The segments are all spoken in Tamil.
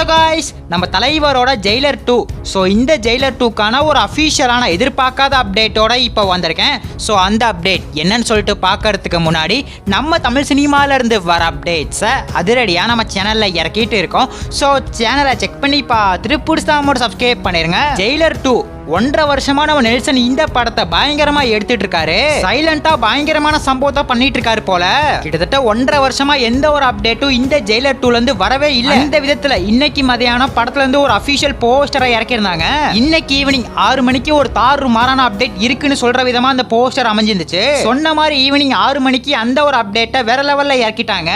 ஹலோ காய்ஸ், நம்ம தலைவரோட ஜெயிலர் 2. ஸோ இந்த ஜெயிலர் 2க்கான ஒரு அஃபீஷியலான எதிர்பார்க்காத அப்டேட்டோட இப்போ வந்திருக்கேன். ஸோ அந்த அப்டேட் என்னன்னு சொல்லிட்டு பார்க்கறதுக்கு முன்னாடி நம்ம தமிழ் சினிமாவிலேருந்து வர அப்டேட்ஸை அதிரடியாக நம்ம சேனலில் இறக்கிட்டு இருக்கோம். ஸோ சேனலை செக் பண்ணி பார்த்துட்டு பிடிச்சா மட்டும் சப்ஸ்கிரைப் பண்ணிருங்க. ஜெயிலர் 2 1.5 வருஷமா நம்ம நெல்சன் இந்த படத்தை பயங்கரமா எடுத்துட்டு இருக்காரு. சைலண்டா பயங்கரமான சம்பவத்தை பண்ணிட்டு இருக்காரு போல. கிட்டத்தட்ட 1.5 வருஷமா எந்த ஒரு அப்டேட்டும் இந்த ஜெயிலர் 2ல இருந்து வரவே இல்லை. இந்த விதத்துல இன்னைக்கு மதியானம் படத்துல இருந்து ஒரு அபிஷியல் போஸ்டரை இறக்கிருந்தாங்க. இன்னைக்கு ஈவினிங் 6 மணிக்கு ஒரு தாறுமாறான அப்டேட் இருக்குன்னு சொல்ற விதமா அந்த போஸ்டர் அமைஞ்சிருந்துச்சு. சொன்ன மாதிரி ஈவினிங் 6 மணிக்கு அந்த ஒரு அப்டேட்டை வேற லெவல்ல இறக்கிட்டாங்க.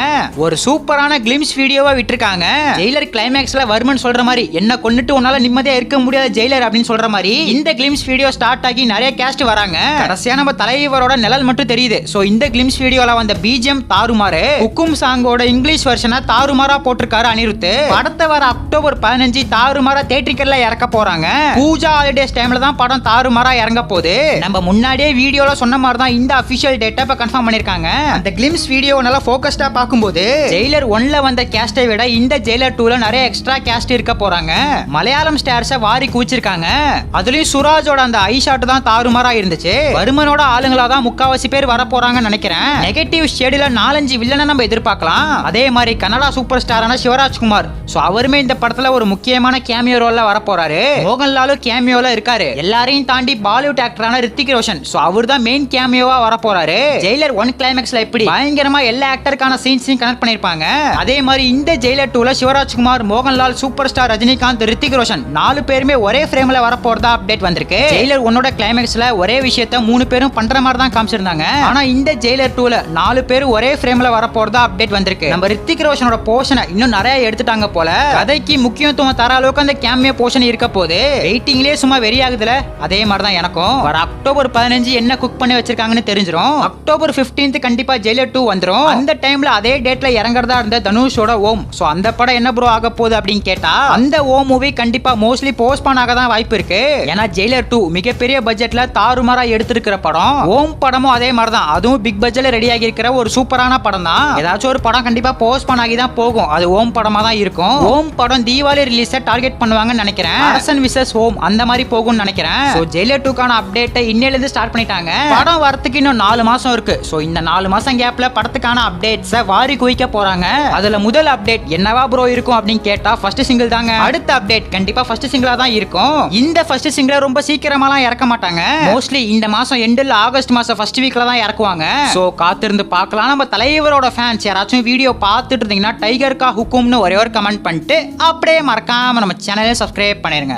ஒரு சூப்பரான கிளிம்ஸ் வீடியோவா விட்டுருக்காங்க. ஜெயிலர் கிளைமேக்ஸ்ல வருமன் சொல்ற மாதிரி என்ன கொன்னுட்டு உன்னால நிம்மதியா இருக்க முடியாத ஜெயிலர் அப்படின்னு சொல்ற மாதிரி இந்த கிளிம்ஸ் வீடியோ ஸ்டார்ட் ஆகி நிறைய கேஸ்ட் வராங்க. கடைசியா நம்ம தலைவரோட நிழல் மட்டும் தெரியுது. சோ இந்த கிளிம்ஸ் வீடியோல வந்த பிஜிஎம் தாறுமாறு. ஹுக்கும் சாங்கோட இங்கிலீஷ் வெர்ஷனை தாறுமாறா போட்டிருக்காரு அனிருத். படத்தை வர அக்டோபர் 15 தாறுமாறா தியேட்டர்ல இறக்க போறாங்க. பூஜா ஹாலிடேஸ் டைம்ல தான் படம் தாறுமாறா இறங்க போகுது. நம்ம முன்னாடியே வீடியோல சொன்ன மாதிரி தான் இந்த அபிஷியல் டேட்டை இப்ப கன்ஃபார்ம் பண்ணிருக்காங்க. அந்த கிளிம்ஸ் வீடியோ நல்லா ஃபோக்கஸ்டா பாக்கும்போது ஜெயிலர் 1ல வந்த கேஸ்டை விட இந்த ஜெயிலர் 2ல நிறைய எக்ஸ்ட்ரா கேஸ்ட் இருக்க போறாங்க. மலையாளம் ஸ்டார்ஸை வாரி கூச்சிருக்காங்க. அதுலயும் சுராஜோட அந்த ஐ ஷாட் தான் தாறுமாறா இருந்துச்சு. வருமனோட ஆளுங்களா தான் முக்காவாசி பேர் வர போறாங்கன்னு நினைக்கிறேன். நெகட்டிவ் ஷேடில் 4-5 வில்லனை நம்ம எதிர்பார்க்கலாம். அதே மாதிரி கன்னடா சூப்பர் ஸ்டாரான சிவராஜ்குமார், சோ அவருமே இந்த படத்துல ஒரு முக்கியமான கேமியோ ரோல்ல வர போறாரு. மோகன்லாலும் கேமியோல இருக்காரு. எல்லாரையும் தாண்டி பாலிவுட் ஆக்டரான ரித்திக் ரோஷன், சோ அவர் தான் மெயின் கேமியோவா வர போறாரு. ஜெயிலர் 1 கிளைமேக்ஸ்ல எப்படி பயங்கரமா எல்லா ஆக்டருக்கான சீன்ஸையும் கனெக்ட் பண்ணிருப்பாங்க. அதே மாதிரி இந்த ஜெயிலர் 2ல சிவராஜ்குமார், மோகன்லால், சூப்பர் ஸ்டார் ரஜினிகாந்த், ரித்திக் ரோஷன் 4 பேருமே ஒரே ஃப்ரேம்ல வர போறதா அப்டேட் வந்திருக்கு. ஜெயிலர் 1ஓட கிளைமேக்ஸ்ல ஒரே விஷயத்தை 3 பேரும் பண்ற மாதிரி தான் காமிச்சிருந்தாங்க. ஆனா இந்த ஜெயிலர் 2ல 4 பேர் ஒரே ஃப்ரேம்ல வர போறதா அப்டேட் வந்திருக்கு. நம்ம ரித்திக் ரோஷனோட போர்ஷனை இன்னும் நிறைய எடுத்துட்டாங்க போல. கதைக்கு முக்கியத்துவம் தர அளவுக்கு அந்த கேமியோ போர்ஷன் இருக்க போது வெயிட்டிங்லயே சும்மா வெறி ஆகுதுல. அதே மாதிரி தான் எனக்கும் வர அக்டோபர் 15 என்ன குக் பண்ணி வச்சிருக்காங்கன்னு தெரிஞ்சிரும். அக்டோபர் 15 கண்டிப்பா ஜெயிலர் 2 வந்துரும். அந்த டைம்ல அதே டேட்ல இறங்கறதா இருந்த தனுஷோட ஓம். சோ அந்த படம் என்ன ப்ரோ ஆக போகுது அப்படின்னு கேட்டா அந்த ஓம் மூவி கண்டிப்பா மோஸ்ட்லி போஸ்ட்போன் ஆக தான் வாய்ப்பு இருக்கு. ஏன்னா ஜெயிலர் 2 மிகப்பெரிய பட்ஜெட்ல தாறுமாறா எடுத்திருக்கிற படம். ஓம் படமும் அதே மாதிரி தான். அதுவும் பிக் பட்ஜெட்ல ரெடி ஆகி இருக்கிற ஒரு சூப்பரான படம் தான். ஏதாச்சும் ஒரு படம் கண்டிப்பா போஸ்ட்போன் ஆகி தான் போகும். அது ஓம் படமா தான் இருக்கும். ஓம் படம் தீபாவளி ரிலீஸை டார்கெட் பண்ணுவாங்கன்னு நினைக்கிறேன். அரசன் விசஸ் ஓம் அந்த மாதிரி போகும்னு நினைக்கிறேன். சோ ஜெயிலர் 2க்கான அப்டேட்டை இன்னையில இருந்து ஸ்டார்ட் பண்ணிட்டாங்க. படம் வரதுக்கு இன்னும் 4 மாசம் இருக்கு. சோ இந்த 4 மாசம் கேப்ல படத்துக்கான அப்டேட்ஸை வாரி குவிக்க போறாங்க. அதுல முதல் அப்டேட் என்னவா ப்ரோ இருக்கும் அப்படின்னு கேட்டா ஃபர்ஸ்ட் சிங்கிள் தாங்க. அடுத்த அப்டேட் கண்டிப்பா ஃபர்ஸ்ட் சிங்கிளா தான் இருக்கும். இந்த ஃபர்ஸ்ட் சிங்கிளை ரொம்ப சீக்கிரமாலாம் இறக்க மாட்டாங்க. மோஸ்ட்லி இந்த மாசம் எண்டில் ஆகஸ்ட் மாசம் ஃபர்ஸ்ட் வீக்ல தான் இறக்குவாங்க. சோ காத்திருந்து பார்க்கலாம். நம்ம தலைவரோட ஃபேன்ஸ் யாராச்சும் வீடியோ பார்த்துட்டு இருந்தீங்கன்னா டைகர் கா ஹுக்கும்னு ஒரே ஒரு கமெண்ட் பண்ணிட்டு அப்படியே மறக்காம நம்ம சேனலை சப்ஸ்கிரைப் பண்ணிருங்க.